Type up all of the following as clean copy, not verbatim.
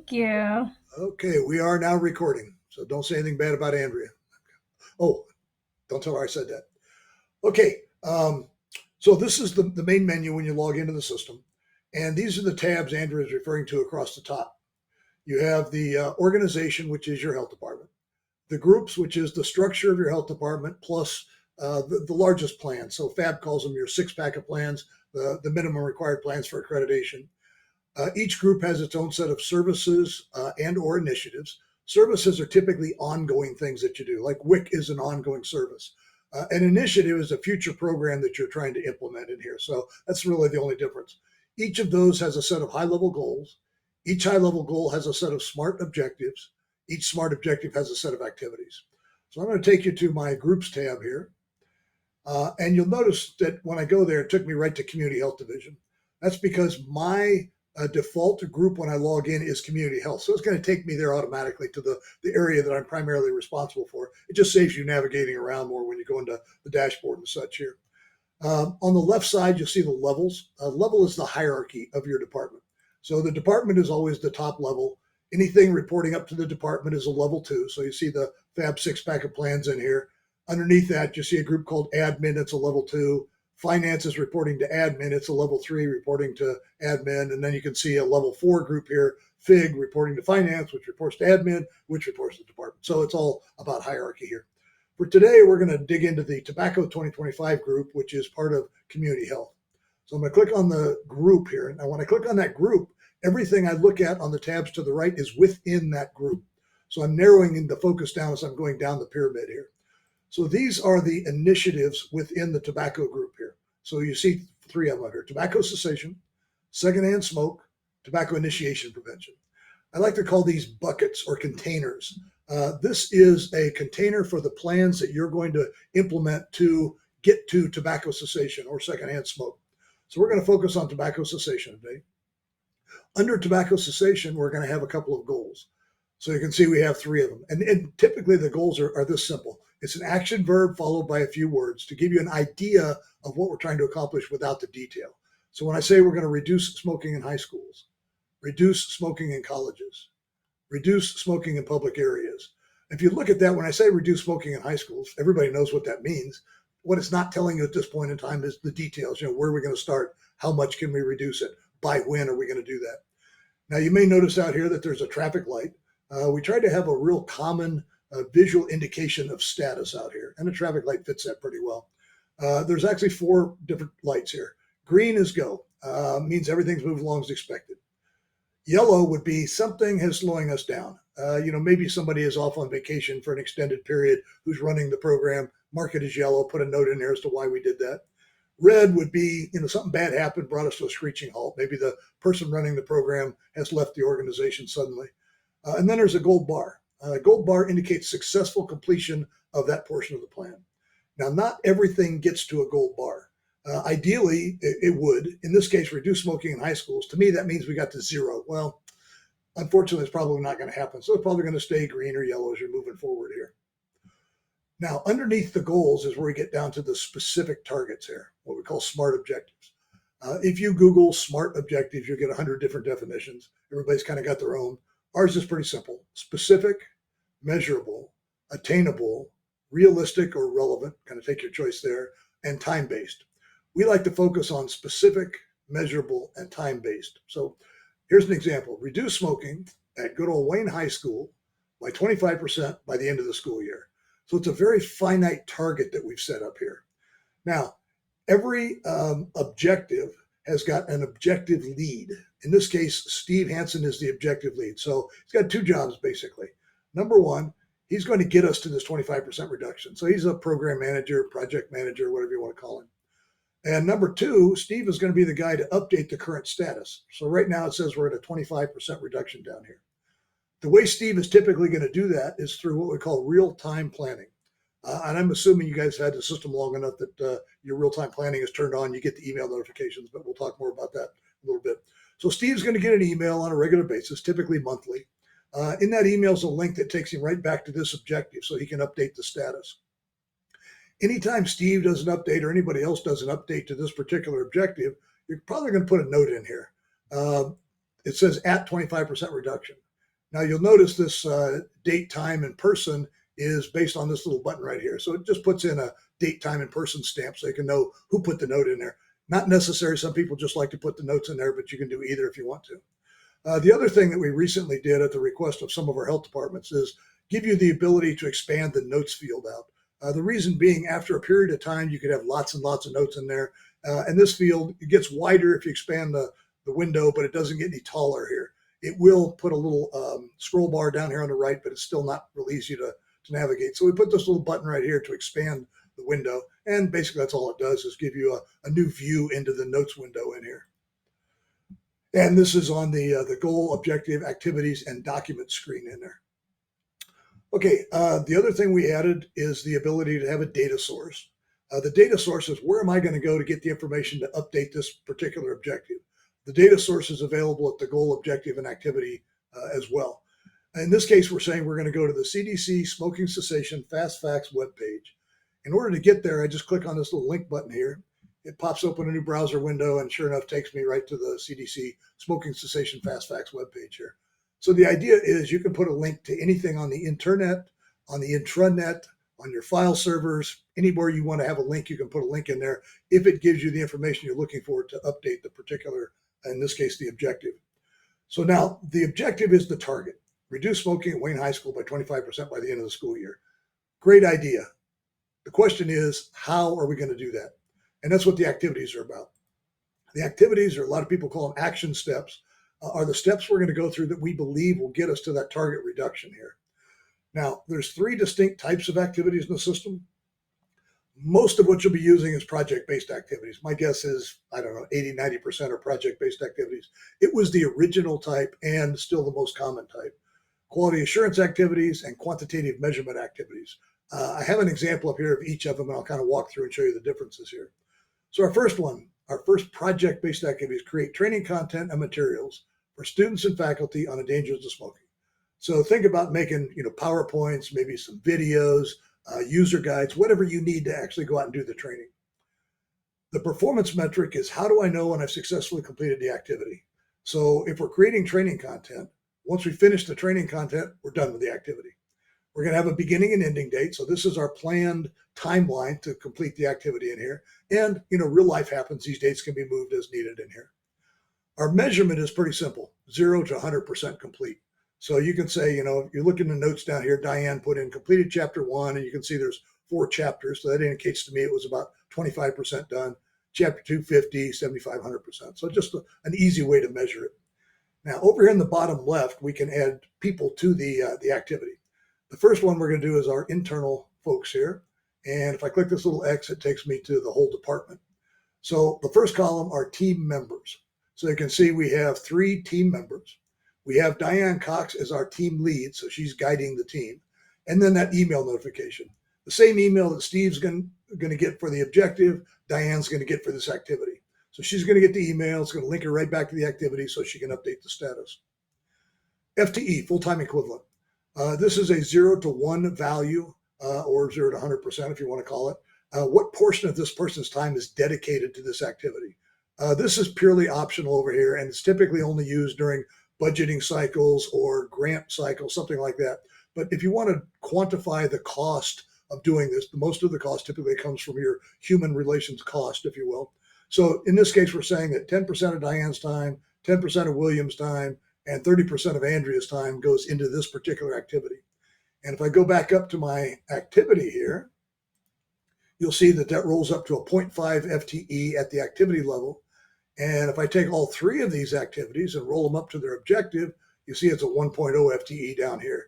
Thank you. Okay, we are now recording, so don't say anything bad about Andrea. Oh, don't tell her I said that. Okay, so this is the main menu when you log into the system, and these are the tabs Andrea is referring to across the top. You have the organization, which is your health department, the groups, which is the structure of your health department, plus the largest plan. So FAB calls them your six pack of plans, the minimum required plans for accreditation. Each group has its own set of services and or initiatives. Services are typically ongoing things that you do, like WIC is an ongoing service. An initiative is a future program that you're trying to implement in here. So that's really the only difference. Each of those has a set of high-level goals. Each high-level goal has a set of SMART objectives. Each SMART objective has a set of activities. So I'm going to take you to my groups tab here. And you'll notice that when I go there, it took me right to Community Health Division. That's because my default group when I log in is community health. So it's going to take me there automatically to the area that I'm primarily responsible for. It just saves you navigating around more when you go into the dashboard and such here. On the left side, you'll see the levels. Level is the hierarchy of your department. So the department is always the top level. Anything reporting up to the department is a level 2. So you see the FAB six pack of plans in here. Underneath that, you see a group called admin. It's a level 2. Finance is reporting to admin. It's a level 3 reporting to admin. And then you can see a level 4 group here, FIG, reporting to finance, which reports to admin, which reports to the department. So it's all about hierarchy here. For today, we're going to dig into the Tobacco 2025 group, which is part of community health. So I'm going to click on the group here. Now, when I click on that group, everything I look at on the tabs to the right is within that group. So I'm narrowing the focus down as I'm going down the pyramid here. So these are the initiatives within the tobacco group here. So you see 3 of them here: tobacco cessation, secondhand smoke, tobacco initiation prevention. I like to call these buckets or containers. This is a container for the plans that you're going to implement to get to tobacco cessation or secondhand smoke. So we're going to focus on tobacco cessation today. Under tobacco cessation, we're going to have a couple of goals. So you can see we have 3 of them. And typically the goals are this simple. It's an action verb followed by a few words to give you an idea of what we're trying to accomplish without the detail. So when I say we're going to reduce smoking in high schools, reduce smoking in colleges, reduce smoking in public areas. If you look at that, when I say reduce smoking in high schools, everybody knows what that means. What it's not telling you at this point in time is the details. Where are we going to start? How much can we reduce it? By when are we going to do that? Now, you may notice out here that there's a traffic light. We tried to have a real common visual indication of status out here, and a traffic light fits that pretty well. There's actually 4 different lights here. Green is go, means everything's moving along as expected. Yellow would be something is slowing us down. Maybe somebody is off on vacation for an extended period who's running the program. Mark it as yellow, put a note in there as to why we did that. Red would be, something bad happened, brought us to a screeching halt. Maybe the person running the program has left the organization suddenly. And then there's a gold bar. Gold bar indicates successful completion of that portion of the plan. Now, not everything gets to a gold bar. Ideally, it would. In this case, reduce smoking in high schools. To me, that means we got to 0. Well, unfortunately, it's probably not going to happen. So it's probably going to stay green or yellow as you're moving forward here. Now, underneath the goals is where we get down to the specific targets here, what we call SMART objectives. If you Google SMART objectives, you'll get 100 different definitions. Everybody's kind of got their own. Ours is pretty simple: specific, measurable, attainable, realistic or relevant, kind of take your choice there, and time-based. We like to focus on specific, measurable, and time-based. So here's an example: reduce smoking at good old Wayne High School by 25% by the end of the school year. So it's a very finite target that we've set up here. Now, every objective has got an objective lead. In this case, Steve Hansen is the objective lead. So he's got 2 jobs, basically. Number 1, he's going to get us to this 25% reduction. So he's a program manager, project manager, whatever you want to call him. And number 2, Steve is going to be the guy to update the current status. So right now it says we're at a 25% reduction down here. The way Steve is typically going to do that is through what we call real-time planning. And I'm assuming you guys have had the system long enough that your real-time planning is turned on. You get the email notifications, but we'll talk more about that a little bit. So Steve's going to get an email on a regular basis, typically monthly. In that email is a link that takes him right back to this objective so he can update the status. Anytime Steve does an update or anybody else does an update to this particular objective, you're probably going to put a note in here. It says at 25% reduction. Now you'll notice this date, time, and person is based on this little button right here. So it just puts in a date, time, and person stamp so you can know who put the note in there. Not necessary. Some people just like to put the notes in there, but you can do either if you want to. The other thing that we recently did at the request of some of our health departments is give you the ability to expand the notes field out. The reason being, after a period of time, you could have lots and lots of notes in there. And this field, it gets wider if you expand the window, but it doesn't get any taller here. It will put a little scroll bar down here on the right, but it's still not real easy to navigate. So we put this little button right here to expand the window. And basically that's all it does is give you a new view into the notes window in here. And this is on the goal, objective, activities, and document screen in there. Okay, the other thing we added is the ability to have a data source. The data source is where am I going to go to get the information to update this particular objective? The data source is available at the goal, objective, and activity as well. In this case, we're saying we're going to go to the CDC Smoking Cessation Fast Facts webpage. In order to get there, I just click on this little link button here. It pops open a new browser window and sure enough takes me right to the CDC Smoking Cessation Fast Facts webpage here. So the idea is you can put a link to anything on the internet, on the intranet, on your file servers, anywhere you want to have a link, you can put a link in there if it gives you the information you're looking for to update the particular, in this case, the objective. So now the objective is the target. Reduce smoking at Wayne High School by 25% by the end of the school year. Great idea. The question is, how are we going to do that? And that's what the activities are about. The activities, or a lot of people call them action steps, are the steps we're going to go through that we believe will get us to that target reduction here. Now, there's 3 distinct types of activities in the system. Most of what you'll be using is project-based activities. My guess is, 80-90% are project-based activities. It was the original type and still the most common type. Quality assurance activities and quantitative measurement activities. I have an example up here of each of them, and I'll kind of walk through and show you the differences here. So our first project-based activity is create training content and materials for students and faculty on the dangers of smoking. So think about making, PowerPoints, maybe some videos, user guides, whatever you need to actually go out and do the training. The performance metric is how do I know when I've successfully completed the activity? So if we're creating training content, once we finish the training content, we're done with the activity. We're going to have a beginning and ending date. So this is our planned timeline to complete the activity in here. And, real life happens. These dates can be moved as needed in here. Our measurement is pretty simple, 0 to 100% complete. So you can say, if you look in the notes down here, Diane put in completed chapter 1, and you can see there's 4 chapters. So that indicates to me it was about 25% done. Chapter 2, 50, 75, 100%. So just an easy way to measure it. Now, over here in the bottom left, we can add people to the activity. The first one we're going to do is our internal folks here. And if I click this little X, it takes me to the whole department. So the first column are team members. So you can see we have 3 team members. We have Diane Cox as our team lead, so she's guiding the team. And then that email notification. The same email that Steve's going to get for the objective, Diane's going to get for this activity. So she's going to get the email. It's going to link her right back to the activity so she can update the status. FTE, full-time equivalent. This is a 0 to 1 value, or 0 to 100% if you want to call it. What portion of this person's time is dedicated to this activity? This is purely optional over here, and it's typically only used during budgeting cycles or grant cycles, something like that. But if you want to quantify the cost of doing this, most of the cost typically comes from your human relations cost, if you will. So in this case, we're saying that 10% of Diane's time, 10% of William's time, and 30% of Andrea's time goes into this particular activity. And if I go back up to my activity here, you'll see that that rolls up to a 0.5 FTE at the activity level. And if I take all 3 of these activities and roll them up to their objective, you see it's a 1.0 FTE down here.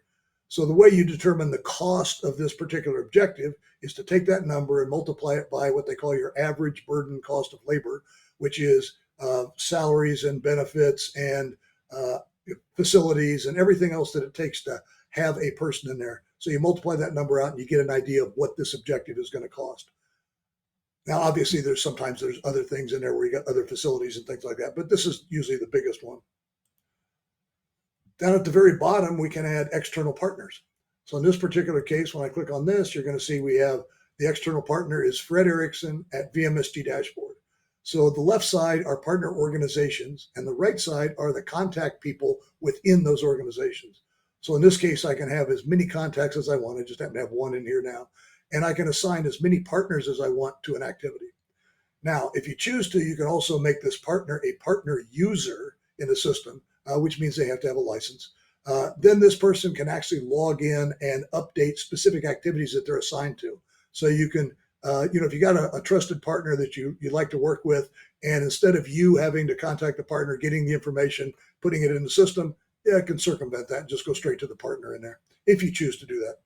So the way you determine the cost of this particular objective is to take that number and multiply it by what they call your average burden cost of labor, which is salaries and benefits and facilities and everything else that it takes to have a person in there. So you multiply that number out and you get an idea of what this objective is going to cost. Now, obviously, there's other things in there where you got other facilities and things like that, but this is usually the biggest one. Down at the very bottom, we can add external partners. So in this particular case, when I click on this, you're going to see we have the external partner is Fred Erickson at VMSG Dashboard. So the left side are partner organizations, and the right side are the contact people within those organizations. So in this case, I can have as many contacts as I want. I just happen to have one in here now. And I can assign as many partners as I want to an activity. Now, if you choose to, you can also make this partner a partner user in the system, which means they have to have a license. Then this person can actually log in and update specific activities that they're assigned to. So you can, if you got a trusted partner that you'd like to work with, and instead of you having to contact the partner, getting the information, putting it in the system, it can circumvent that and just go straight to the partner in there if you choose to do that.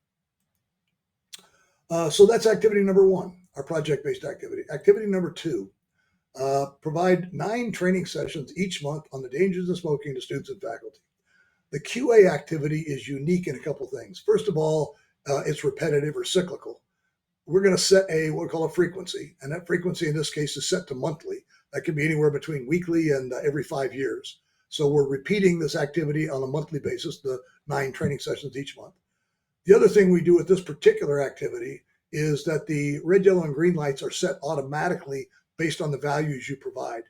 So that's activity number one, our project-based activity. Activity number two, provide 9 training sessions each month on the dangers of smoking to students and faculty. The QA activity is unique in a couple things. First of all, it's repetitive or cyclical. We're going to set what we call a frequency, and that frequency in this case is set to monthly. That can be anywhere between weekly and every 5 years. So we're repeating this activity on a monthly basis, the 9 training sessions each month. The other thing we do with this particular activity is that the red, yellow, and green lights are set automatically based on the values you provide.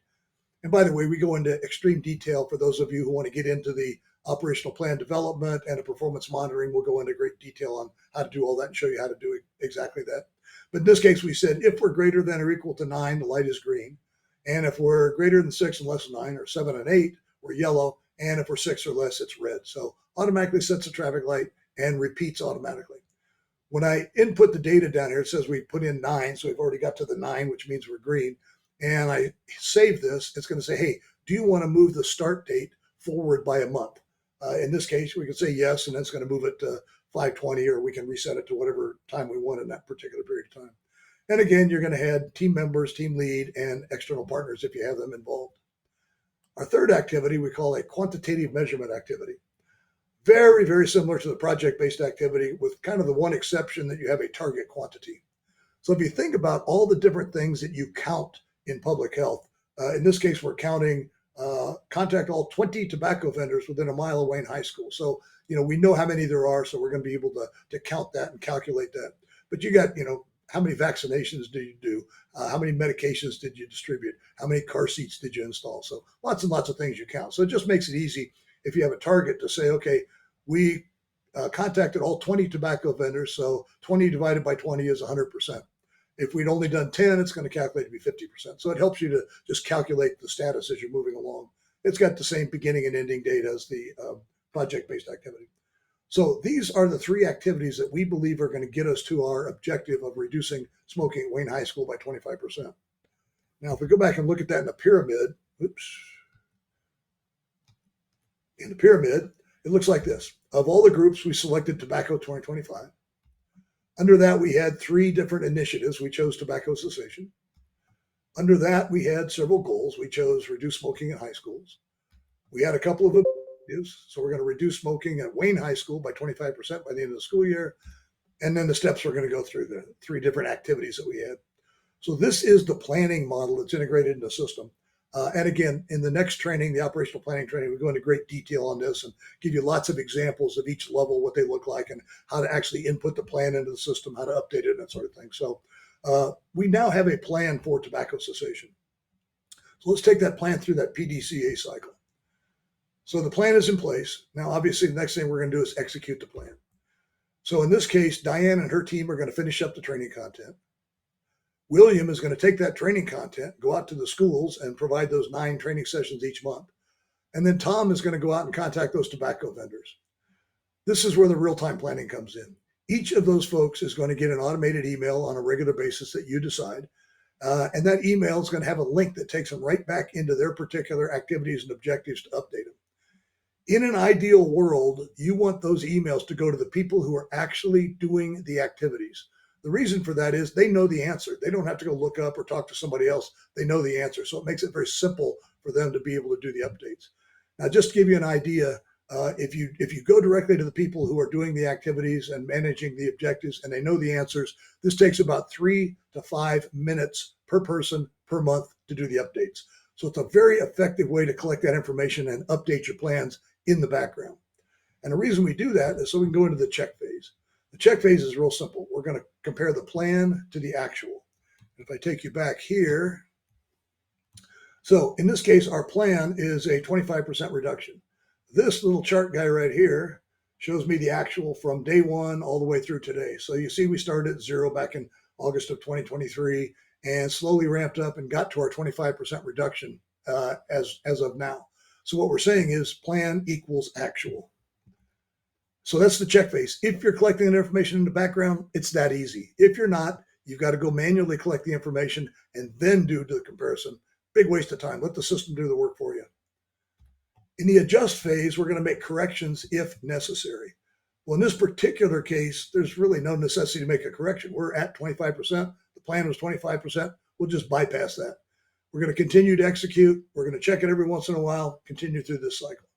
And by the way, we go into extreme detail for those of you who want to get into the operational plan development and the performance monitoring. We'll go into great detail on how to do all that and show you how to do exactly that. But in this case, we said if we're greater than or equal to 9, the light is green. And if we're greater than 6 and less than 9, or 7 and 8, we're yellow. And if we're 6 or less, it's red. So automatically sets a traffic light and repeats automatically. When I input the data down here, it says we put in 9. So we've already got to the 9, which means we're green. And I save this, it's going to say, hey, do you want to move the start date forward by a month? In this case, we can say yes, and that's going to move it to 5/20, or we can reset it to whatever time we want in that particular period of time. And again, you're going to add team members, team lead, and external partners if you have them involved. Our third activity we call a quantitative measurement activity. Very, very similar to the project-based activity, with kind of the one exception that you have a target quantity. So if you think about all the different things that you count in public health, in this case, we're counting contact all 20 tobacco vendors within a mile of Wayne High School. So, we know how many there are, so we're going to be able to count that and calculate that. But you got, how many vaccinations did you do? How many medications did you distribute? How many car seats did you install? So lots and lots of things you count. So it just makes it easy if you have a target to say, okay, we contacted all 20 tobacco vendors, so 20 divided by 20 is 100%. If we'd only done 10, it's going to calculate to be 50%. So it helps you to just calculate the status as you're moving along. It's got the same beginning and ending date as the project-based activity. So these are the 3 activities that we believe are going to get us to our objective of reducing smoking at Wayne High School by 25%. Now, if we go back and look at that in the pyramid, in the pyramid, it looks like this. Of all the groups, we selected Tobacco 2025. Under that, we had 3 different initiatives. We chose tobacco cessation. Under that, we had several goals. We chose reduce smoking in high schools. We had a couple of objectives. So we're going to reduce smoking at Wayne High School by 25% by the end of the school year. And then the steps we're going to go through, the 3 different activities that we had. So this is the planning model that's integrated in the system. And again, in the next training, the operational planning training, we go into great detail on this and give you lots of examples of each level, what they look like, and how to actually input the plan into the system, how to update it, and that sort of thing. So we now have a plan for tobacco cessation. So let's take that plan through that PDCA cycle. So the plan is in place. Now, obviously, the next thing we're going to do is execute the plan. So in this case, Diane and her team are going to finish up the training content. William is going to take that training content, go out to the schools and provide those 9 training sessions each month. And then Tom is going to go out and contact those tobacco vendors. This is where the real-time planning comes in. Each of those folks is going to get an automated email on a regular basis that you decide. And that email is going to have a link that takes them right back into their particular activities and objectives to update them. In an ideal world, you want those emails to go to the people who are actually doing the activities. The reason for that is they know the answer. They don't have to go look up or talk to somebody else. They know the answer. So it makes it very simple for them to be able to do the updates. Now, just to give you an idea, if you go directly to the people who are doing the activities and managing the objectives and they know the answers, this takes about 3 to 5 minutes per person per month to do the updates. So it's a very effective way to collect that information and update your plans in the background. And the reason we do that is so we can go into the check phase. The check phase is real simple. We're going to compare the plan to the actual. If I take you back here, so in this case, our plan is a 25% reduction. This little chart guy right here shows me the actual from day one all the way through today. So you see we started at 0 back in August of 2023 and slowly ramped up and got to our 25% reduction as of now. So what we're saying is plan equals actual. So that's the check face. If you're collecting that information in the background, it's that easy. If you're not, you've got to go manually collect the information and then do the comparison. Big waste of time. Let the system do the work for you. In the adjust phase, we're going to make corrections if necessary. Well, in this particular case, there's really no necessity to make a correction. We're at 25%. The plan was 25%. We'll just bypass that. We're going to continue to execute. We're going to check it every once in a while, continue through this cycle.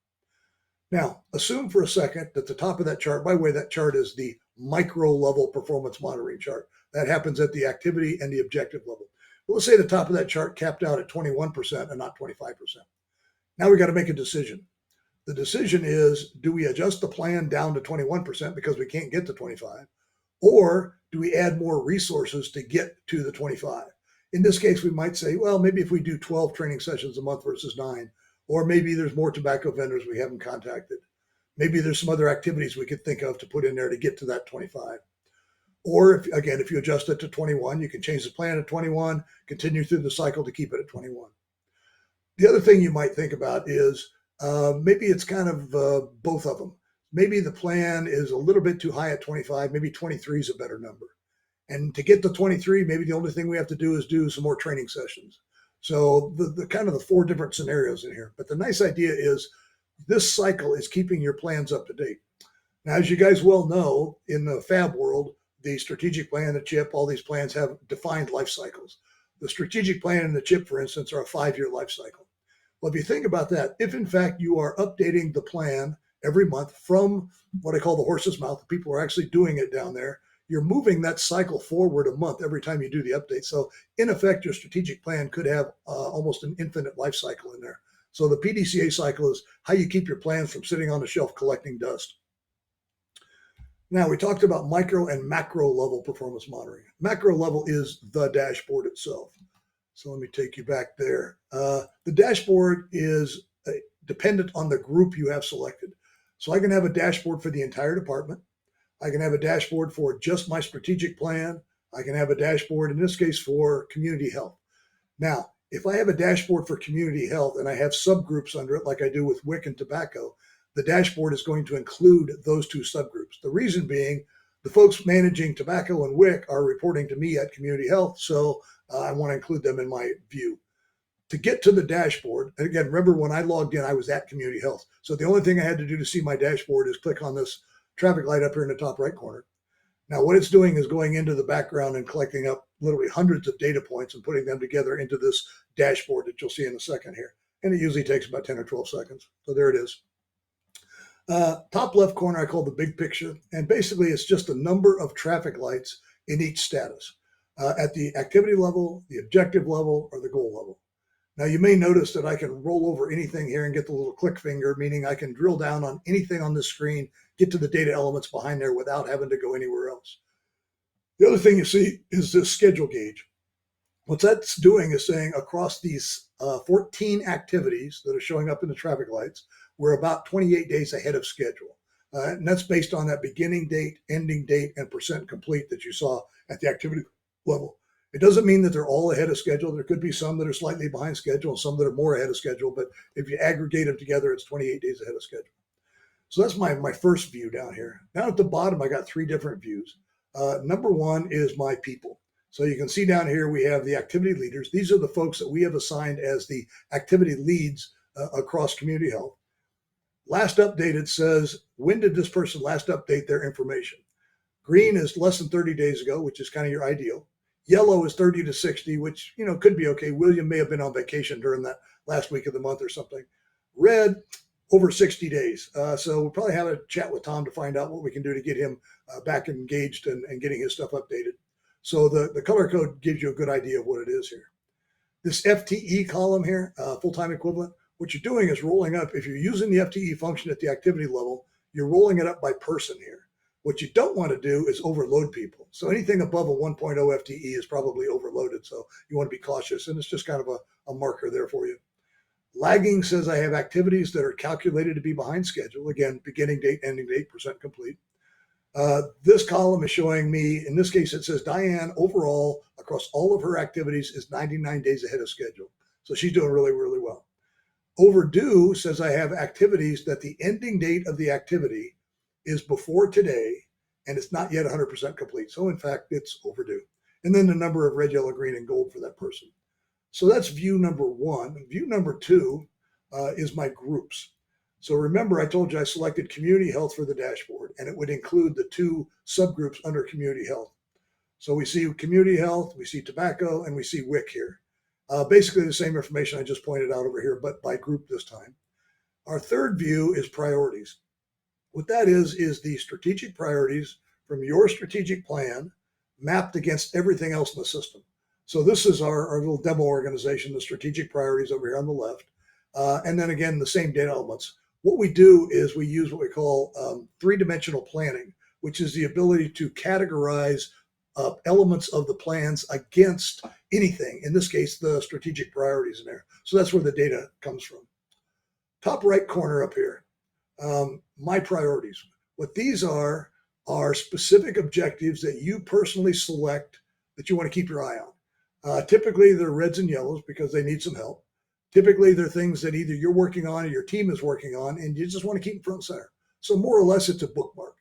Now, assume for a second that the top of that chart, by the way, that chart is the micro level performance monitoring chart. That happens at the activity and the objective level. But let's say the top of that chart capped out at 21% and not 25%. Now we got to make a decision. The decision is, do we adjust the plan down to 21% because we can't get to 25? Or do we add more resources to get to the 25? In this case, we might say, well, maybe if we do 12 training sessions a month versus 9, or maybe there's more tobacco vendors we haven't contacted. Maybe there's some other activities we could think of to put in there to get to that 25. Or if you adjust it to 21, you can change the plan to 21, continue through the cycle to keep it at 21. The other thing you might think about is maybe it's kind of both of them. Maybe the plan is a little bit too high at 25. Maybe 23 is a better number. And to get to 23, maybe the only thing we have to do is do some more training sessions. So the kind of the 4 different scenarios in here. But the nice idea is this cycle is keeping your plans up to date. Now, as you guys well know, in the fab world, the strategic plan, the chip, all these plans have defined life cycles. The strategic plan and the chip, for instance, are a 5-year life cycle. Well, if you think about that, if in fact you are updating the plan every month from what I call the horse's mouth, the people are actually doing it down there, you're moving that cycle forward a month every time you do the update. So in effect, your strategic plan could have almost an infinite life cycle in there. So the PDCA cycle is how you keep your plans from sitting on the shelf collecting dust. Now, we talked about micro and macro level performance monitoring. Macro level is the dashboard itself. So let me take you back there. The dashboard is dependent on the group you have selected. So I can have a dashboard for the entire department. I can have a dashboard for just my strategic plan. I can have a dashboard, in this case, for community health. Now, if I have a dashboard for community health and I have subgroups under it, like I do with WIC and tobacco, the dashboard is going to include those 2 subgroups. The reason being, the folks managing tobacco and WIC are reporting to me at community health, so I want to include them in my view. To get to the dashboard, and again, remember when I logged in, I was at community health. So the only thing I had to do to see my dashboard is click on this traffic light up here in the top right corner. Now, what it's doing is going into the background and collecting up literally hundreds of data points and putting them together into this dashboard that you'll see in a second here. And it usually takes about 10 or 12 seconds. So there it is. Top left corner, I call the big picture. And basically, it's just the number of traffic lights in each status at the activity level, the objective level, or the goal level. Now, you may notice that I can roll over anything here and get the little click finger, meaning I can drill down on anything on this screen, get to the data elements behind there without having to go anywhere else. The other thing you see is this schedule gauge. What that's doing is saying across these 14 activities that are showing up in the traffic lights, we're about 28 days ahead of schedule. And that's based on that beginning date, ending date, and percent complete that you saw at the activity level. It doesn't mean that they're all ahead of schedule. There could be some that are slightly behind schedule and some that are more ahead of schedule. But if you aggregate them together, it's 28 days ahead of schedule. So that's my first view down here. Down at the bottom, I got 3 different views. Number 1 is my people. So you can see down here, we have the activity leaders. These are the folks that we have assigned as the activity leads across community health. Last updated says, when did this person last update their information? Green is less than 30 days ago, which is kind of your ideal. Yellow is 30 to 60, which, could be okay. William may have been on vacation during that last week of the month or something. Red, over 60 days. So we'll probably have a chat with Tom to find out what we can do to get him back engaged and getting his stuff updated. So the color code gives you a good idea of what it is here. This FTE column here, full-time equivalent, what you're doing is rolling up. If you're using the FTE function at the activity level, you're rolling it up by person here. What you don't want to do is overload people. So anything above a 1.0 FTE is probably overloaded. So you want to be cautious. And it's just kind of a marker there for you. Lagging says I have activities that are calculated to be behind schedule. Again, beginning date, ending date, percent complete. This column is showing me, in this case, it says Diane overall across all of her activities is 99 days ahead of schedule. So she's doing really, really well. Overdue says I have activities that the ending date of the activity is before today and it's not yet 100% complete. So in fact, it's overdue. And then the number of red, yellow, green, and gold for that person. So that's view number one. View number two is my groups. So remember, I told you I selected community health for the dashboard, and it would include the two subgroups under community health. So we see community health, we see tobacco, and we see WIC here. Basically the same information I just pointed out over here, but by group this time. Our third view is priorities. What that is the strategic priorities from your strategic plan mapped against everything else in the system. So this is our little demo organization, the strategic priorities over here on the left. And then again, the same data elements. What we do is we use what we call three-dimensional planning, which is the ability to categorize elements of the plans against anything. In this case, the strategic priorities in there. So that's where the data comes from. Top right corner up here, my priorities. What these are specific objectives that you personally select that you want to keep your eye on. Typically, they're reds and yellows because they need some help. Typically, they're things that either you're working on or your team is working on, and you just want to keep them front and center. So more or less, it's a bookmark.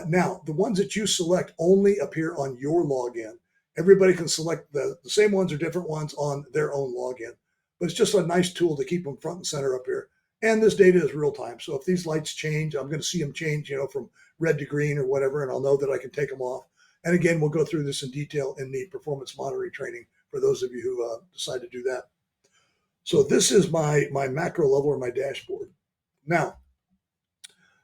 Now, the ones that you select only appear on your login. Everybody can select the same ones or different ones on their own login. But it's just a nice tool to keep them front and center up here. And this data is real time. So if these lights change, I'm going to see them change, from red to green or whatever, and I'll know that I can take them off. And again, we'll go through this in detail in the performance monitoring training for those of you who decide to do that. So this is my macro level or my dashboard. Now,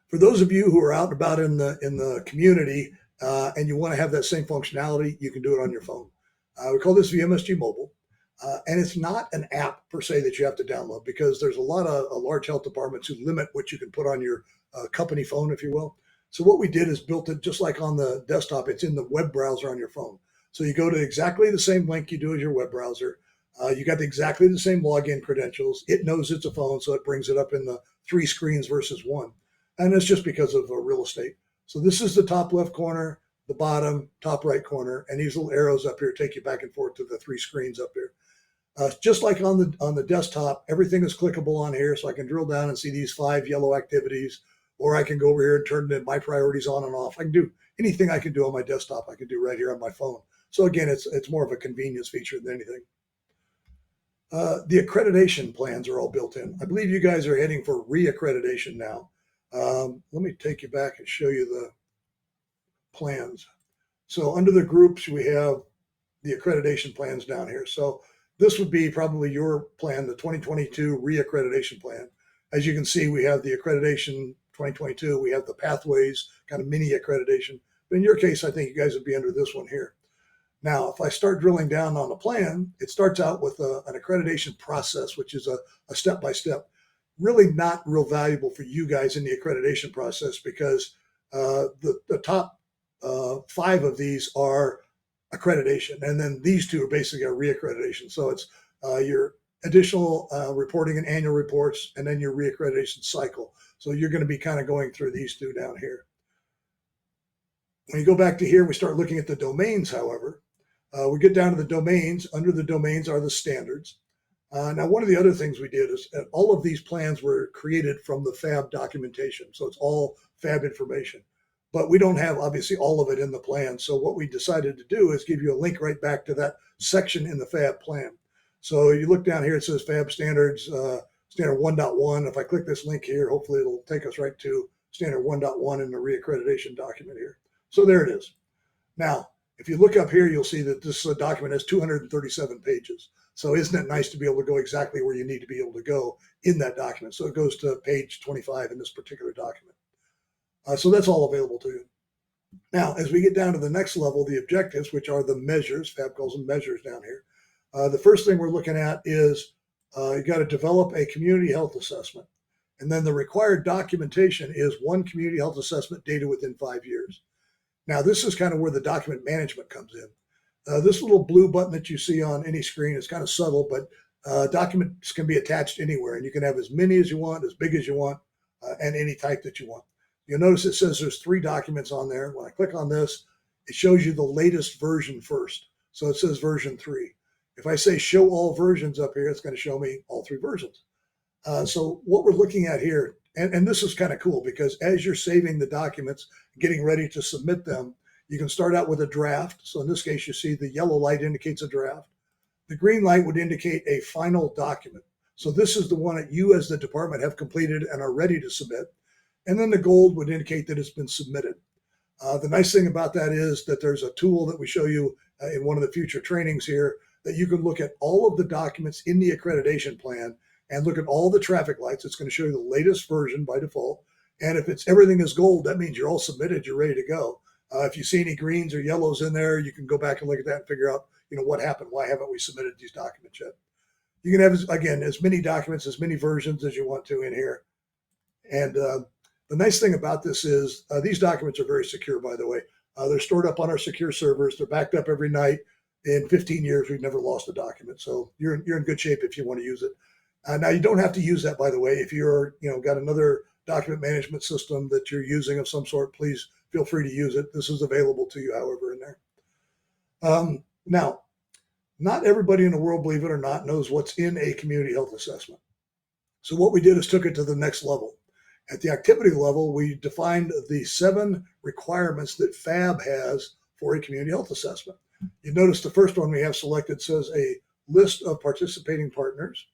for those of you who are out and about in the community and you want to have that same functionality, you can do it on your phone. We call this VMSG Mobile. And it's not an app per se that you have to download because there's a lot of large health departments who limit what you can put on your company phone, if you will. So what we did is built it just like on the desktop. It's in the web browser on your phone. So you go to exactly the same link you do as your web browser. You got exactly the same login credentials. It knows it's a phone, so it brings it up in the 3 screens versus 1. And it's just because of real estate. So this is the top left corner, the bottom, top right corner, and these little arrows up here take you back and forth to the 3 screens up here. Just like on the desktop, everything is clickable on here, so I can drill down and see these 5 yellow activities, or I can go over here and turn my priorities on and off. I can do anything I can do on my desktop, I can do right here on my phone. So again, it's more of a convenience feature than anything. The accreditation plans are all built in. I believe you guys are heading for re-accreditation now. Let me take you back and show you the plans. So under the groups, we have the accreditation plans down here. So this would be probably your plan, the 2022 re-accreditation plan. As you can see, we have the accreditation 2022. We have the pathways, kind of mini accreditation. But in your case, I think you guys would be under this one here. Now, if I start drilling down on the plan, it starts out with an accreditation process, which is a step-by-step. Really not real valuable for you guys in the accreditation process because the top 5 of these are accreditation, and then these 2 are basically a reaccreditation. So it's your additional reporting and annual reports, and then your reaccreditation cycle. So you're going to be kind of going through these 2 down here. When you go back to here, we start looking at the domains, however. We get down to the domains. Under the domains are the standards. Now, one of the other things we did is all of these plans were created from the FAB documentation. So it's all FAB information. But we don't have, obviously, all of it in the plan. So what we decided to do is give you a link right back to that section in the FAB plan. So you look down here, it says FAB standards, standard 1.1. If I click this link here, hopefully it'll take us right to standard 1.1 in the reaccreditation document here. So there it is. Now, if you look up here, you'll see that this document has 237 pages. So isn't it nice to be able to go exactly where you need to be able to go in that document? So it goes to page 25 in this particular document. So that's all available to you. Now, as we get down to the next level, the objectives, which are the measures, FAB calls them measures down here. The first thing we're looking at is you got to develop a community health assessment. And then the required documentation is 1 community health assessment data within 5 years. Now, this is kind of where the document management comes in. This little blue button that you see on any screen is kind of subtle, but Documents can be attached anywhere, and you can have as many as you want, as big as you want, and any type that you want. You'll notice it says there's 3 documents on there. When I click on this, it shows you the latest version first. So it says version 3. If I say show all versions up here, it's going to show me all 3 versions. So what we're looking at here, and this is kind of cool because as you're saving the documents, getting ready to submit them, you can start out with a draft. So in this case, you see the yellow light indicates a draft. The green light would indicate a final document. So this is the one that you as the department have completed and are ready to submit. And then the gold would indicate that it's been submitted. The nice thing about that is that there's a tool that we show you in one of the future trainings here that you can look at all of the documents in the accreditation plan and look at all the traffic lights. It's going to show you the latest version by default. And if it's everything is gold, that means you're all submitted, you're ready to go. If you see any greens or yellows in there, you can go back and look at that and figure out, what happened? Why haven't we submitted these documents yet? You can have, again, as many documents, as many versions as you want to in here. And the nice thing about this is these documents are very secure, by the way. They're stored up on our secure servers. They're backed up every night. In 15 years, we've never lost a document. So you're in good shape if you want to use it. Now, you don't have to use that, by the way. If you're, got another document management system that you're using of some sort, please feel free to use it. This is available to you, however, in there. Now, not everybody in the world, believe it or not, knows what's in a community health assessment. So what we did is took it to the next level. At the activity level, we defined the 7 requirements that FAB has for a community health assessment. You notice the first one we have selected says a list of participating partners.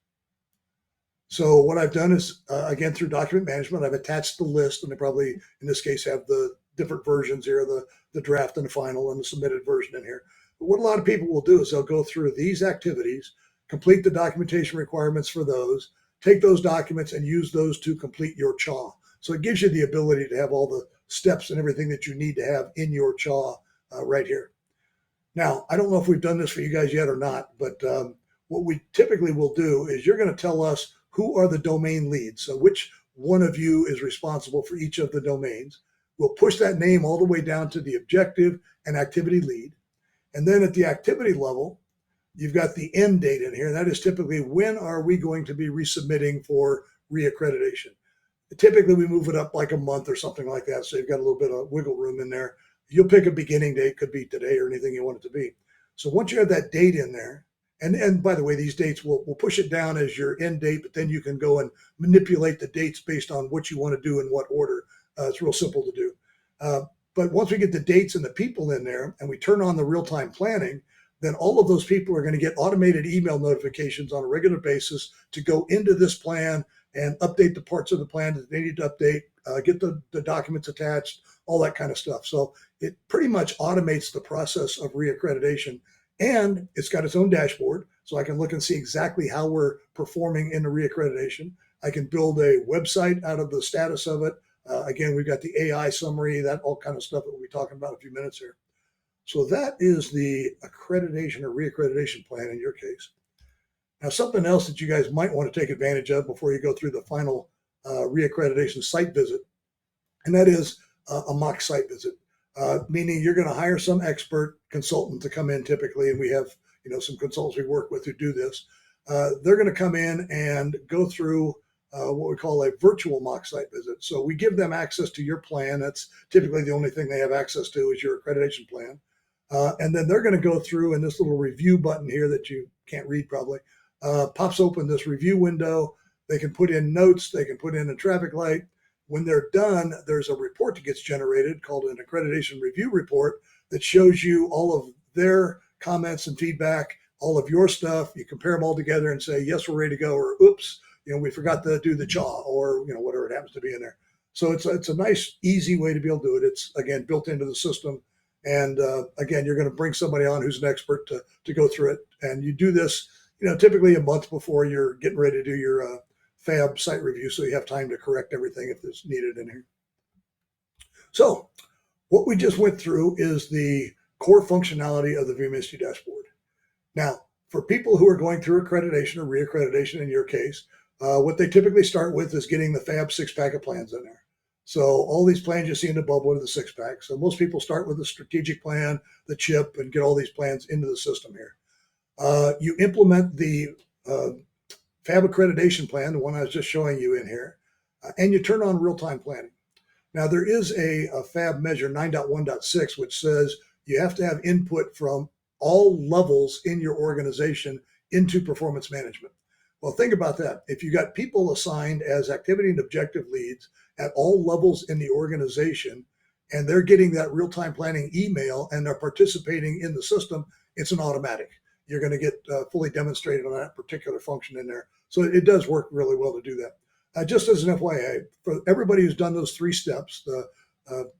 So what I've done is, again, through document management, I've attached the list, and they probably, in this case, have the different versions here, the draft and the final and the submitted version in here. But what a lot of people will do is they'll go through these activities, complete the documentation requirements for those, take those documents and use those to complete your CHA. So it gives you the ability to have all the steps and everything that you need to have in your CHA right here. Now, I don't know if we've done this for you guys yet or not, but what we typically will do is you're going to tell us who are the domain leads. So which one of you is responsible for each of the domains. We'll push that name all the way down to the objective and activity lead. And then at the activity level, you've got the end date in here. That is typically when are we going to be resubmitting for reaccreditation. Typically, we move it up like a month or something like that. So you've got a little bit of wiggle room in there. You'll pick a beginning date, could be today or anything you want it to be. So once you have that date in there, and by the way, these dates, we'll push it down as your end date, but then you can go and manipulate the dates based on what you want to do in what order. It's real simple to do. But once we get the dates and the people in there and we turn on the real-time planning, then all of those people are going to get automated email notifications on a regular basis to go into this plan and update the parts of the plan that they need to update, get the documents attached, all that kind of stuff. So it pretty much automates the process of reaccreditation, and it's got its own dashboard. So I can look and see exactly how we're performing in the reaccreditation. I can build a website out of the status of it. Again, we've got the AI summary, that all kind of stuff that we'll be talking about in a few minutes here. So that is the accreditation or reaccreditation plan in your case. Now, something else that you guys might want to take advantage of before you go through the final reaccreditation site visit, and that is a mock site visit, meaning you're going to hire some expert consultant to come in typically, and we have some consultants we work with who do this. They're going to come in and go through what we call a virtual mock site visit. So we give them access to your plan. That's typically the only thing they have access to is your accreditation plan. And then they're going to go through, and this little review button here that you can't read probably, pops open this review window. They can put in notes. They can put in a traffic light. When they're done, there's a report that gets generated called an accreditation review report that shows you all of their comments and feedback, all of your stuff. You compare them all together and say, yes, we're ready to go, or oops, we forgot to do the CHA, or whatever it happens to be in there. So it's a nice, easy way to be able to do it. It's, again, built into the system. And again, you're going to bring somebody on who's an expert to go through it. And you do this, typically a month before you're getting ready to do your FAB site review, so you have time to correct everything if it's needed in here. So what we just went through is the core functionality of the VMSG dashboard. Now, for people who are going through accreditation or reaccreditation in your case, what they typically start with is getting the FAB 6-pack of plans in there. So all these plans you see in the bubble are the 6-pack. So most people start with the strategic plan, the CHIP, and get all these plans into the system here. You implement the FAB accreditation plan, the one I was just showing you in here, and you turn on real-time planning. Now, there is a FAB measure 9.1.6, which says you have to have input from all levels in your organization into performance management. Well, think about that. If you got people assigned as activity and objective leads at all levels in the organization, and they're getting that real-time planning email and they're participating in the system, it's an automatic. You're going to get fully demonstrated on that particular function in there. So it does work really well to do that. Just as an FYI, for everybody who's done those 3 steps, the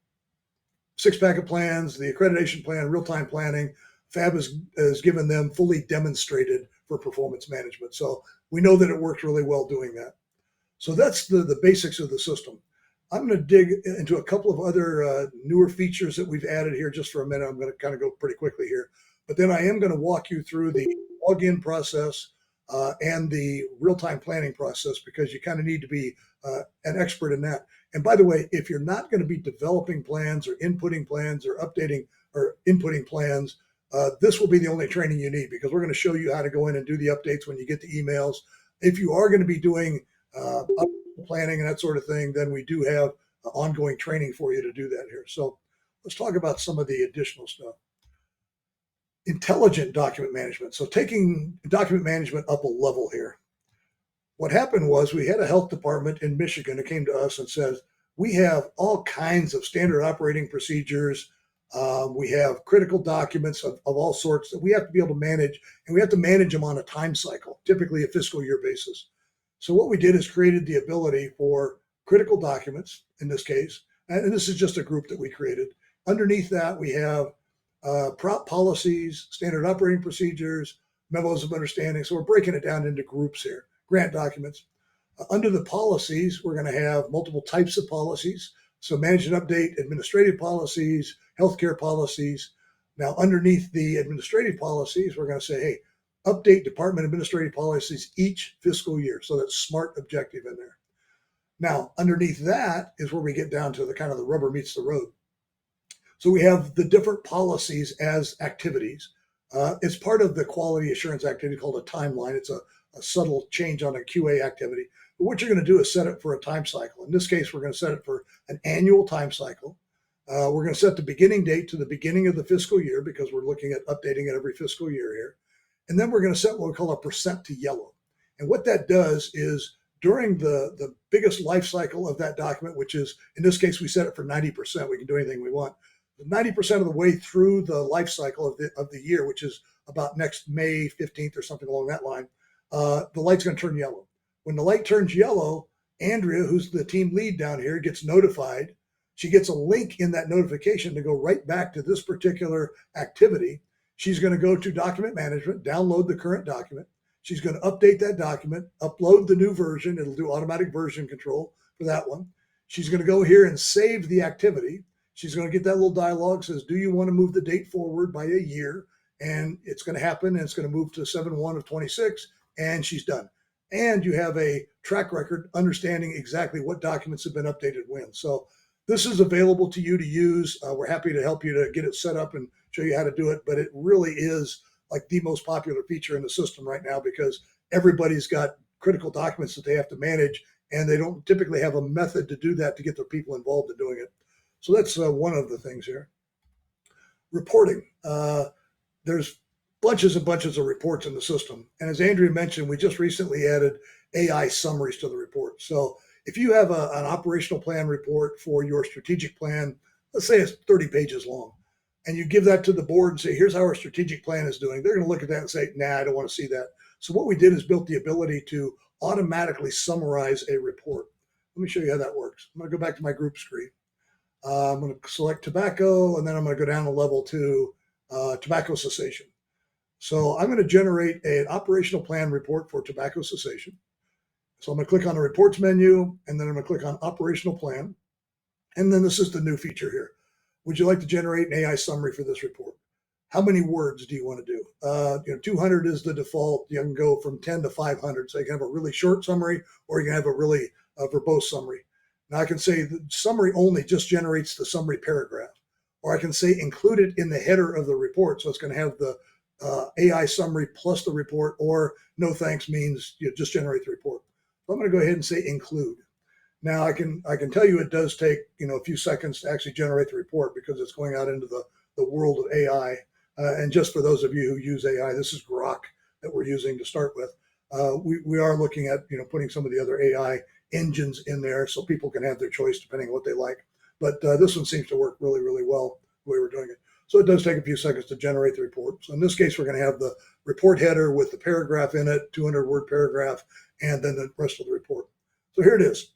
6-packet plans, the accreditation plan, real-time planning, FAB has given them fully demonstrated for performance management. So we know that it works really well doing that. So that's the basics of the system. I'm going to dig into a couple of other newer features that we've added here just for a minute. I'm going to kind of go pretty quickly here. But then I am going to walk you through the login process and the real-time planning process, because you kind of need to be an expert in that. And by the way, if you're not going to be developing plans or inputting plans or updating or inputting plans, this will be the only training you need, because we're going to show you how to go in and do the updates when you get the emails. If you are going to be doing planning and that sort of thing, then we do have ongoing training for you to do that here. So let's talk about some of the additional stuff. Intelligent document management. So taking document management up a level here. What happened was we had a health department in Michigan that came to us and says, we have all kinds of standard operating procedures. We have critical documents of all sorts that we have to be able to manage, and we have to manage them on a time cycle, typically a fiscal year basis. So what we did is created the ability for critical documents, in this case, and this is just a group that we created. Underneath that, we have prop policies, standard operating procedures, memos of understanding. So we're breaking it down into groups here, grant documents. Under the policies, we're going to have multiple types of policies. So manage and update administrative policies, healthcare policies. Now, underneath the administrative policies, we're going to say, hey, update department administrative policies each fiscal year. So that's SMART objective in there. Now, underneath that is where we get down to the kind of the rubber meets the road. So we have the different policies as activities. It's part of the quality assurance activity called a timeline. It's a subtle change on a QA activity. But what you're going to do is set it for a time cycle. In this case, we're going to set it for an annual time cycle. We're going to set the beginning date to the beginning of the fiscal year, because we're looking at updating it every fiscal year here. And then we're going to set what we call a percent to yellow. And what that does is during the biggest life cycle of that document, which is, in this case, we set it for 90%. We can do anything we want. 90% of the way through the life cycle of the year, which is about next May 15th or something along that line, the light's going to turn yellow. When the light turns yellow, Andrea, who's the team lead down here, gets notified. She gets a link in that notification to go right back to this particular activity. She's going to go to document management, download the current document. She's going to update that document, upload the new version. It'll do automatic version control for that one. She's going to go here and save the activity. She's going to get that little dialogue, says, do you want to move the date forward by a year? And it's going to happen, and it's going to move to 7/1 of 26, and she's done. And you have a track record understanding exactly what documents have been updated when. So this is available to you to use. We're happy to help you to get it set up and show you how to do it. But it really is like the most popular feature in the system right now, because everybody's got critical documents that they have to manage, and they don't typically have a method to do that to get their people involved in doing it. So that's one of the things here. Reporting. There's bunches and bunches of reports in the system. And as Andrea mentioned, we just recently added AI summaries to the report. So if you have an operational plan report for your strategic plan, let's say it's 30 pages long, and you give that to the board and say, here's how our strategic plan is doing, they're going to look at that and say, nah, I don't want to see that. So what we did is built the ability to automatically summarize a report. Let me show you how that works. I'm going to go back to my group screen. I'm going to select tobacco, and then I'm going to go down a level to tobacco cessation. So I'm going to generate an operational plan report for tobacco cessation. So I'm going to click on the reports menu, and then I'm going to click on operational plan. And then this is the new feature here. Would you like to generate an AI summary for this report? How many words do you want to do? 200 is the default. You can go from 10 to 500. So you can have a really short summary, or you can have a really verbose summary. Now I can say the summary only just generates the summary paragraph, or I can say include it in the header of the report. So it's going to have the AI summary plus the report, or no thanks means you just generate the report. So I'm going to go ahead and say include. Now I can tell you it does take a few seconds to actually generate the report because it's going out into the world of AI. And just for those of you who use AI, this is Grok that we're using to start with. We are looking at putting some of the other AI engines in there so people can have their choice depending on what they like. But this one seems to work really, really well the way we're doing it. So it does take a few seconds to generate the report. So in this case, we're going to have the report header with the paragraph in it, 200-word paragraph, and then the rest of the report. So here it is.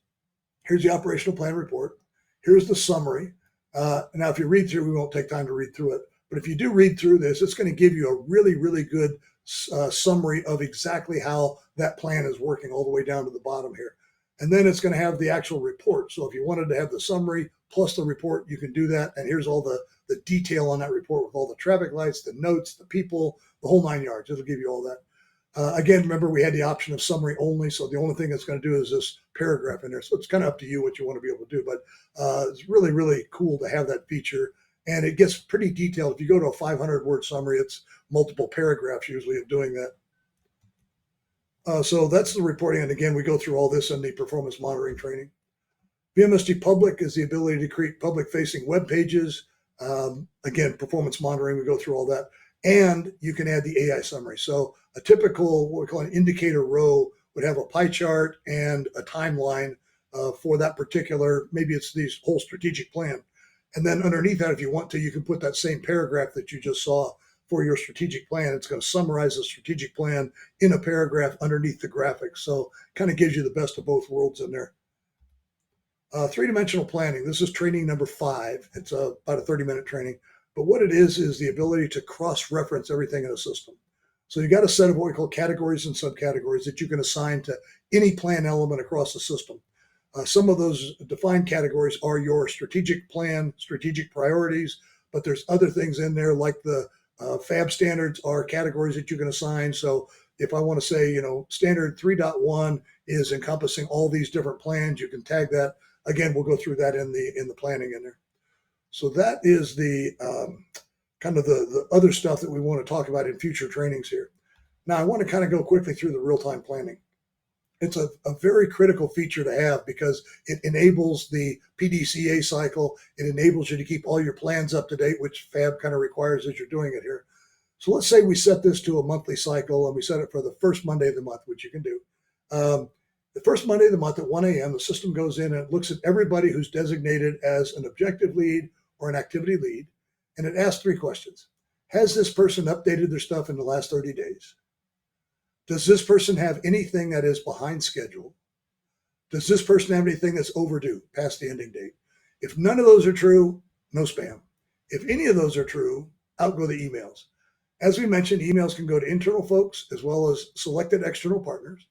Here's the operational plan report. Here's the summary. Now, if you read through, we won't take time to read through it. But if you do read through this, it's going to give you a really, really good summary of exactly how that plan is working all the way down to the bottom here. And then it's going to have the actual report. So if you wanted to have the summary plus the report, you can do that. And here's all the detail on that report with all the traffic lights, the notes, the people, the whole 9 yards. It'll give you all that. Again, remember we had the option of summary only. So the only thing it's going to do is this paragraph in there. So it's kind of up to you what you want to be able to do. But it's really, really cool to have that feature. And it gets pretty detailed. If you go to a 500-word summary, it's multiple paragraphs usually of doing that. So that's the reporting. And again, we go through all this in the performance monitoring training. VMSG Public is the ability to create public-facing web pages. Again, performance monitoring, we go through all that. And you can add the AI summary. So a typical, what we call an indicator row, would have a pie chart and a timeline for that particular, maybe it's the whole strategic plan. And then underneath that, if you want to, you can put that same paragraph that you just saw for your strategic plan. It's going to summarize the strategic plan in a paragraph underneath the graphics. So kind of gives you the best of both worlds in there. Three-dimensional planning. This is training number 5. It's about a 30-minute training. But what it is the ability to cross-reference everything in a system. So you got a set of what we call categories and subcategories that you can assign to any plan element across the system. Some of those defined categories are your strategic plan, strategic priorities, but there's other things in there like the FAB standards are categories that you can assign. So if I want to say, standard 3.1 is encompassing all these different plans, you can tag that. Again, we'll go through that in the planning in there. So that is the kind of the other stuff that we want to talk about in future trainings here. Now, I want to kind of go quickly through the real-time planning. It's a very critical feature to have because it enables the PDCA cycle. It enables you to keep all your plans up to date, which FAB kind of requires as you're doing it here. So let's say we set this to a monthly cycle and we set it for the first Monday of the month, which you can do. The first Monday of the month at 1 a.m., the system goes in and it looks at everybody who's designated as an objective lead or an activity lead, and it asks 3 questions. Has this person updated their stuff in the last 30 days? Does this person have anything that is behind schedule? Does this person have anything that's overdue past the ending date? If none of those are true, no spam. If any of those are true, out go the emails. As we mentioned, emails can go to internal folks as well as selected external partners.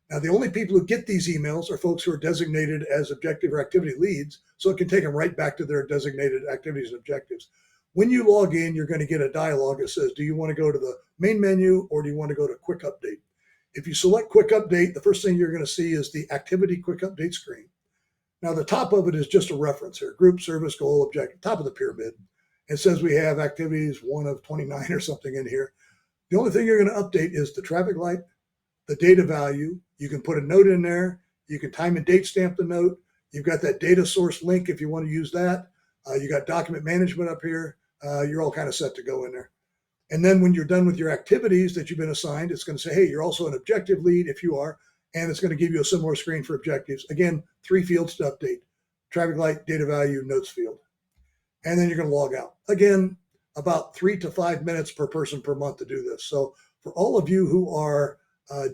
Now, the only people who get these emails are folks who are designated as objective or activity leads, so it can take them right back to their designated activities and objectives. When you log in, you're going to get a dialog that says, do you want to go to the main menu or do you want to go to quick update? If you select quick update, the first thing you're going to see is the activity quick update screen. Now, the top of it is just a reference here, group, service, goal, objective, top of the pyramid. It says we have activities 1 of 29 or something in here. The only thing you're going to update is the traffic light, the data value. You can put a note in there. You can time and date stamp the note. You've got that data source link if you want to use that. You got document management up here. You're all kind of set to go in there. And then when you're done with your activities that you've been assigned, it's going to say, hey, you're also an objective lead if you are, and it's going to give you a similar screen for objectives. Again, 3 fields to update: traffic light, data value, notes field. And then you're going to log out. Again, about 3 to 5 minutes per person per month to do this. So for all of you who are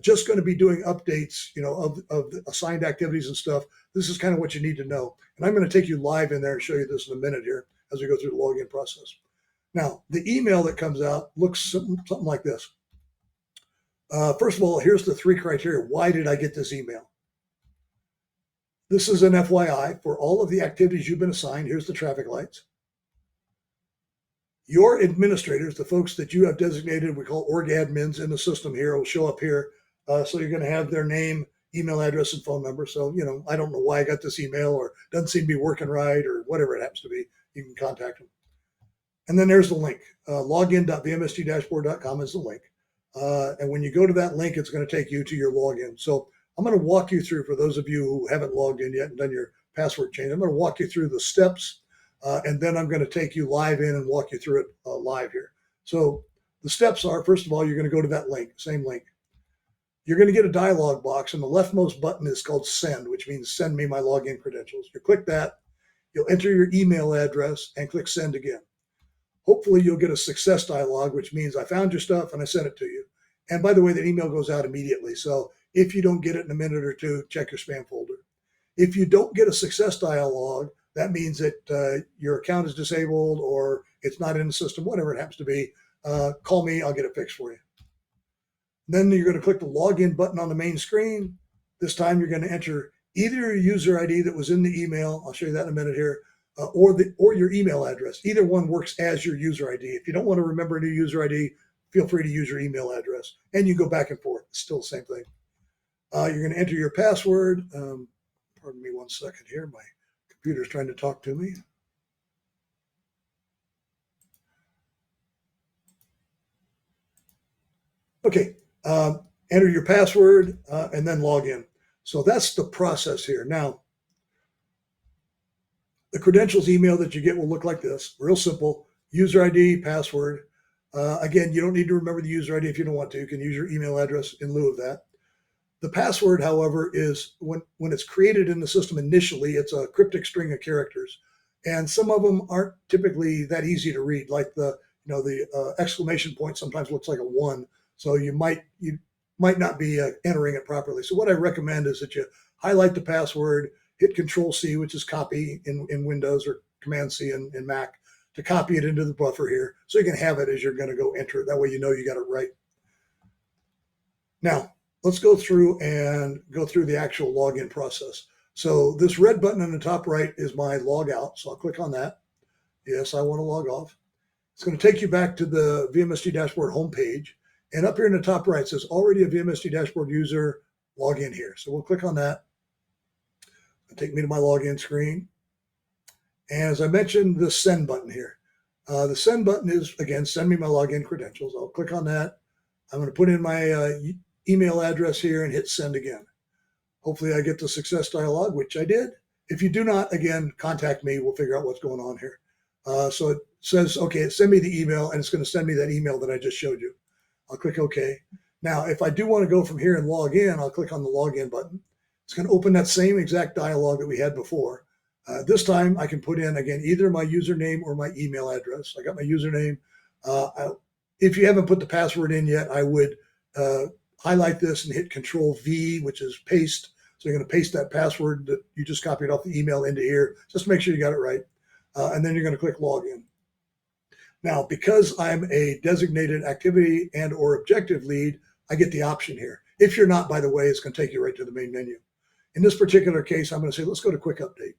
just going to be doing updates, of the assigned activities and stuff, this is kind of what you need to know. And I'm going to take you live in there and show you this in a minute here as we go through the login process. Now, the email that comes out looks something like this. First of all, here's the 3 criteria. Why did I get this email? This is an FYI for all of the activities you've been assigned. Here's the traffic lights. Your administrators, the folks that you have designated, we call org admins in the system here, will show up here. So you're going to have their name, email address, and phone number. So, I don't know why I got this email or doesn't seem to be working right or whatever it happens to be. You can contact them. And then there's the link. Login.vmsgdashboard.com is the link. And when you go to that link, it's going to take you to your login. So I'm going to walk you through, for those of you who haven't logged in yet and done your password change, I'm going to walk you through the steps, and then I'm going to take you live in and walk you through it live here. So the steps are, first of all, you're going to go to that link, same link. You're going to get a dialog box, and the leftmost button is called send, which means send me my login credentials. You click that, you'll enter your email address and click send again. Hopefully you'll get a success dialog, which means I found your stuff and I sent it to you. And by the way, that email goes out immediately. So if you don't get it in a minute or two, check your spam folder. If you don't get a success dialog, that means that your account is disabled or it's not in the system, whatever it happens to be. Call me, I'll get it fixed for you. Then you're going to click the login button on the main screen. This time you're going to enter either your user ID that was in the email, I'll show you that in a minute here, or your email address. Either one works as your user ID. If you don't want to remember a new user ID, feel free to use your email address. And you go back and forth. It's still the same thing. You're going to enter your password. Pardon me one second here. My computer's trying to talk to me. Okay. Enter your password and then log in. So that's the process here. Now, the credentials email that you get will look like this. Real simple. User ID, password. Again, you don't need to remember the user ID if you don't want to. You can use your email address in lieu of that. The password, however, is when it's created in the system initially, it's a cryptic string of characters. And some of them aren't typically that easy to read, like the exclamation point sometimes looks like a 1. So you might not be entering it properly. So what I recommend is that you highlight the password, hit Control-C, which is copy in Windows, or Command-C in Mac, to copy it into the buffer here so you can have it as you're going to go enter it. That way you know you got it right. Now, let's go through the actual login process. So this red button in the top right is my log out. So I'll click on that. Yes, I want to log off. It's going to take you back to the VMSG dashboard homepage. And up here in the top right, it says already a VMSG dashboard user, log in here. So we'll click on that. It'll take me to my login screen. And as I mentioned, the send button here. The send button is, again, send me my login credentials. I'll click on that. I'm going to put in my email address here and hit send again. Hopefully I get the success dialog, which I did. If you do not, again, contact me. We'll figure out what's going on here. So it says, okay, send me the email, and it's going to send me that email that I just showed you. I'll click OK. Now, if I do want to go from here and log in, I'll click on the login button. It's going to open that same exact dialog that we had before. This time I can put in, again, either my username or my email address. I got my username. If you haven't put the password in yet, I would highlight this and hit Control-V, which is paste. So you're going to paste that password that you just copied off the email into here, just to make sure you got it right. And then you're going to click Login. Now, because I'm a designated activity and or objective lead, I get the option here. If you're not, by the way, it's going to take you right to the main menu. In this particular case, I'm going to say, let's go to Quick Update.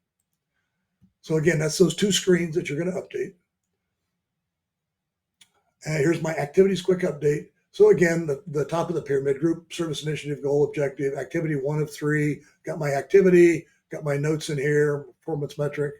So again, that's those two screens that you're going to update. And here's my Activities Quick Update. So again, the top of the pyramid, group, service initiative, goal, objective, activity 1 of 3, got my activity, got my notes in here, performance metric.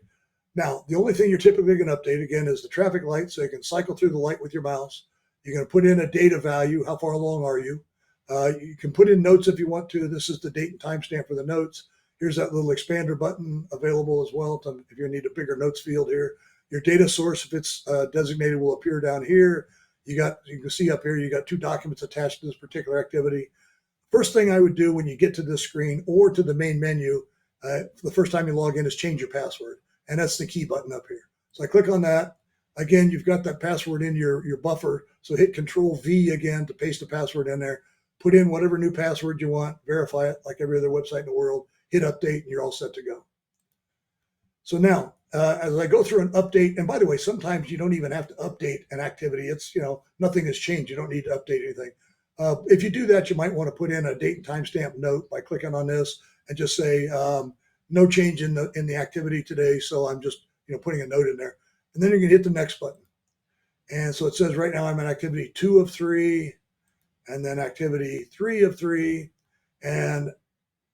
Now, the only thing you're typically going to update, again, is the traffic light, so you can cycle through the light with your mouse. You're going to put in a data value. How far along are you? You can put in notes if you want to. This is the date and timestamp for the notes. Here's that little expander button available as well if you need a bigger notes field here. Your data source, if it's designated, will appear down here. You can see up here, you got 2 documents attached to this particular activity. First thing I would do when you get to this screen or to the main menu, the first time you log in, is change your password. And that's the key button up here. So I click on that. Again, you've got that password in your buffer. So hit Control-V again to paste the password in there. Put in whatever new password you want, verify it like every other website in the world, hit update, and you're all set to go. So now, as I go through an update, and by the way, sometimes you don't even have to update an activity. It's, nothing has changed. You don't need to update anything. If you do that, you might want to put in a date and timestamp note by clicking on this and just say, no change in the activity today. So I'm just, putting a note in there. And then you can hit the next button. And so it says right now I'm in activity 2 of 3, and then activity 3 of 3. And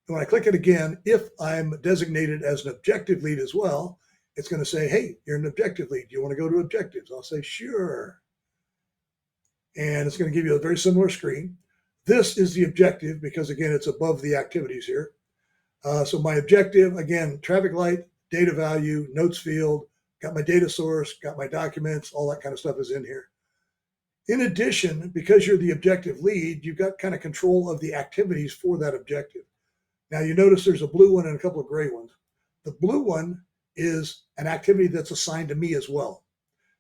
when I click it again, if I'm designated as an objective lead as well, It's going to say, hey, you're an objective lead. Do you want to go to objectives? I'll say, sure. And it's going to give you a very similar screen. This is the objective because, again, it's above the activities here. So my objective, again, traffic light, data value, notes field, got my data source, got my documents, all that kind of stuff is in here. In addition, because you're the objective lead, you've got kind of control of the activities for that objective. Now you notice there's a blue one and a couple of gray ones. The blue one is an activity that's assigned to me as well,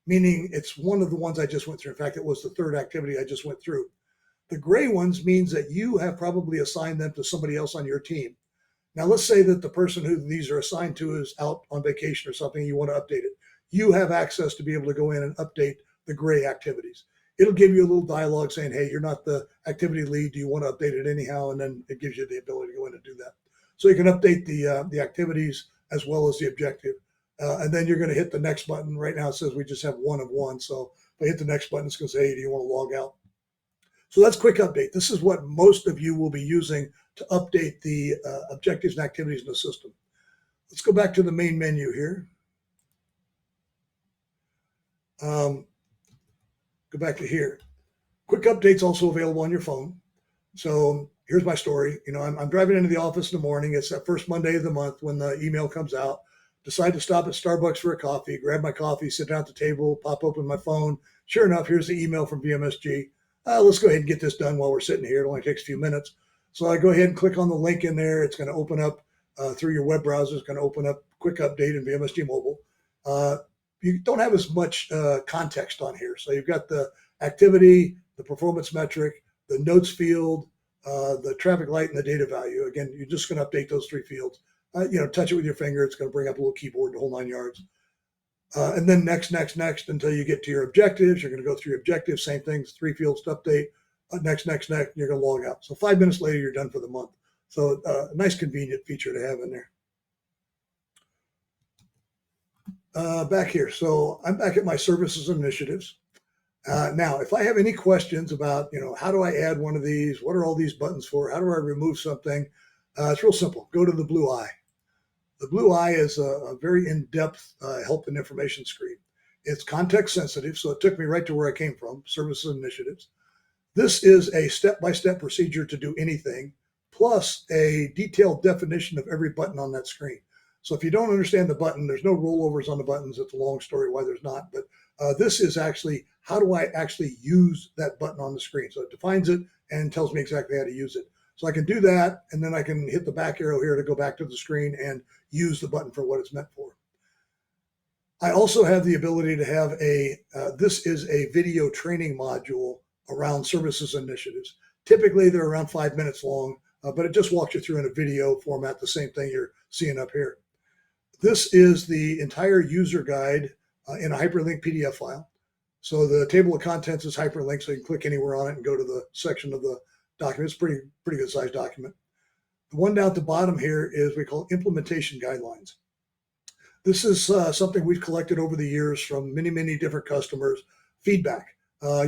meaning it's one of the ones I just went through. In fact, it was the third activity I just went through. The gray ones means that you have probably assigned them to somebody else on your team. Now, let's say that the person who these are assigned to is out on vacation or something, you want to update it. You have access to be able to go in and update the gray activities. It'll give you a little dialogue saying, hey, you're not the activity lead. Do you want to update it anyhow? And then it gives you the ability to go in and do that. So you can update the activities as well as the objective. And then you're going to hit the next button. Right now it says we just have one of one. So if I hit the next button, it's going to say, hey, do you want to log out? So that's quick update. This is what most of you will be using to update the objectives and activities in the system. Let's go back to the main menu here. Go back to here. Quick updates also available on your phone. So here's my story. I'm driving into the office in the morning. It's that first Monday of the month when the email comes out. Decide to stop at Starbucks for a coffee, grab my coffee, sit down at the table, pop open my phone. Sure enough, here's the email from VMSG. Let's go ahead and get this done while we're sitting here. It only takes a few minutes. So I go ahead and click on the link in there. It's going to open up through your web browser. It's going to open up quick update in VMSG Mobile. You don't have as much context on here. So you've got the activity, the performance metric, the notes field, the traffic light, and the data value. Again, you're just going to update those three fields. Touch it with your finger. It's going to bring up a little keyboard, the whole 9 yards. And then next until you get to your objectives. You're going to go through your objectives, same things, three fields to update. Next, and you're going to log out. So 5 minutes later, you're done for the month. So a nice convenient feature to have in there. Back here. So I'm back at my services and initiatives. Now, if I have any questions about, how do I add one of these? What are all these buttons for? How do I remove something? It's real simple. Go to the blue eye. The blue eye is a very in-depth help and information screen. It's context sensitive, so it took me right to where I came from, services and initiatives. This is a step-by-step procedure to do anything, plus a detailed definition of every button on that screen. So if you don't understand the button, there's no rollovers on the buttons. It's a long story why there's not. But this is actually, how do I actually use that button on the screen? So it defines it and tells me exactly how to use it. So I can do that, and then I can hit the back arrow here to go back to the screen and use the button for what it's meant for. I also have the ability to have this is a video training module around services initiatives. Typically, they're around 5 minutes long, but it just walks you through in a video format, the same thing you're seeing up here. This is the entire user guide in a hyperlinked PDF file. So the table of contents is hyperlinked, so you can click anywhere on it and go to the section of the document. It's pretty good sized document. The one down at the bottom here is we call implementation guidelines. This is something we've collected over the years from many different customers. Feedback. I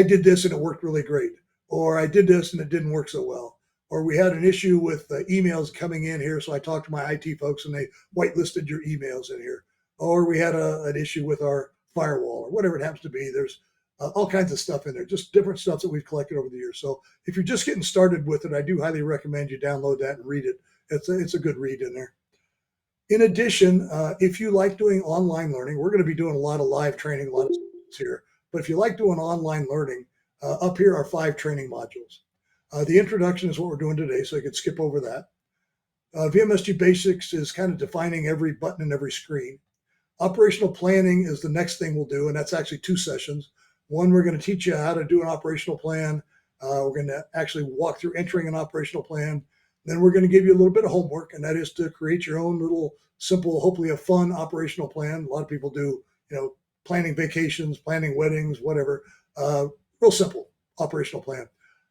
did this and it worked really great, or I did this and it didn't work so well, or we had an issue with emails coming in here, so I talked to my IT folks and they whitelisted your emails in here, or we had an issue with our firewall, or whatever it happens to be. There's all kinds of stuff in there, just different stuff that we've collected over the years. So if you're just getting started with it, I do highly recommend you download that and read it. It's a good read in there. In addition, if you like doing online learning, we're going to be doing a lot of live training, a lot of students here. But if you like doing online learning, up here are 5 training modules. The introduction is what we're doing today, so you can skip over that. VMSG Basics is kind of defining every button and every screen. Operational planning is the next thing we'll do, and that's actually 2 sessions. One, we're going to teach you how to do an operational plan. We're going to actually walk through entering an operational plan. Then we're going to give you a little bit of homework, and that is to create your own little simple, hopefully a fun operational plan. A lot of people do, planning vacations, planning weddings, whatever. Real simple operational plan.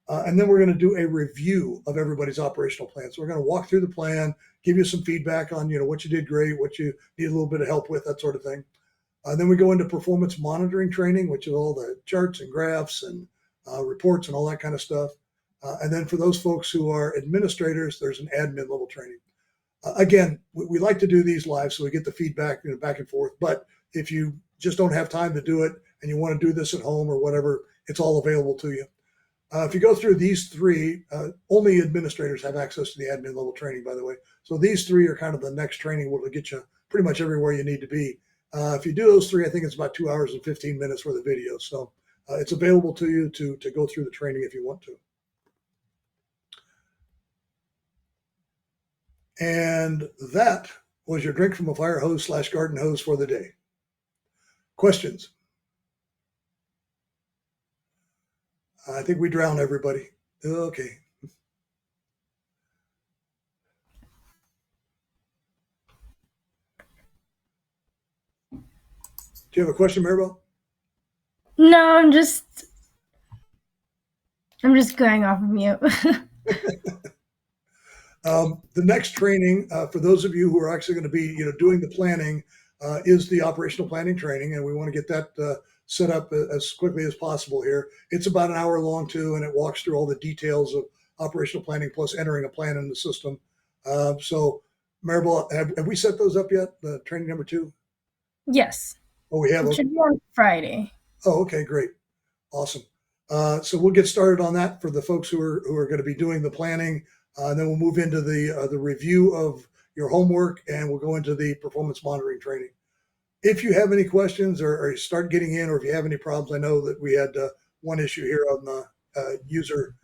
And then we're going to do a review of everybody's operational plan. So we're going to walk through the plan, give you some feedback on, what you did great, what you need a little bit of help with, that sort of thing. Then we go into performance monitoring training, which is all the charts and graphs and reports and all that kind of stuff. And then for those folks who are administrators, there's an admin level training. Again, we like to do these live so we get the feedback, back and forth. But if you just don't have time to do it and you want to do this at home or whatever, it's all available to you. If you go through these three, only administrators have access to the admin level training, by the way. So these three are kind of the next training will get you pretty much everywhere you need to be. If you do those three, I think it's about 2 hours and 15 minutes worth of video. So it's available to you to go through the training if you want to. And that was your drink from a fire hose / garden hose for the day. Questions? I think we drown everybody. Okay. Do you have a question, Maribel? No, I'm just going off of mute. The next training, for those of you who are actually going to be, doing the planning, is the operational planning training, and we want to get that set up as quickly as possible here. It's about an hour long too, and it walks through all the details of operational planning plus entering a plan in the system. So, Maribel, have we set those up yet? The training number 2? Yes. Oh, we have. It should be on Friday. Oh, okay, great, awesome. So we'll get started on that for the folks who are going to be doing the planning. And then we'll move into the review of your homework, and we'll go into the performance monitoring training. If you have any questions or start getting in, or if you have any problems, I know that we had one issue here on the user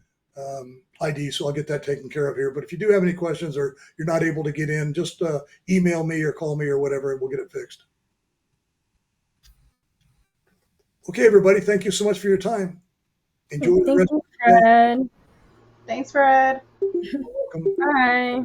ID, so I'll get that taken care of here. But if you do have any questions or you're not able to get in, just email me or call me or whatever, and we'll get it fixed. Okay, everybody, thank you so much for your time. Enjoy the rest of the day. Thanks, Fred. You're welcome. Bye.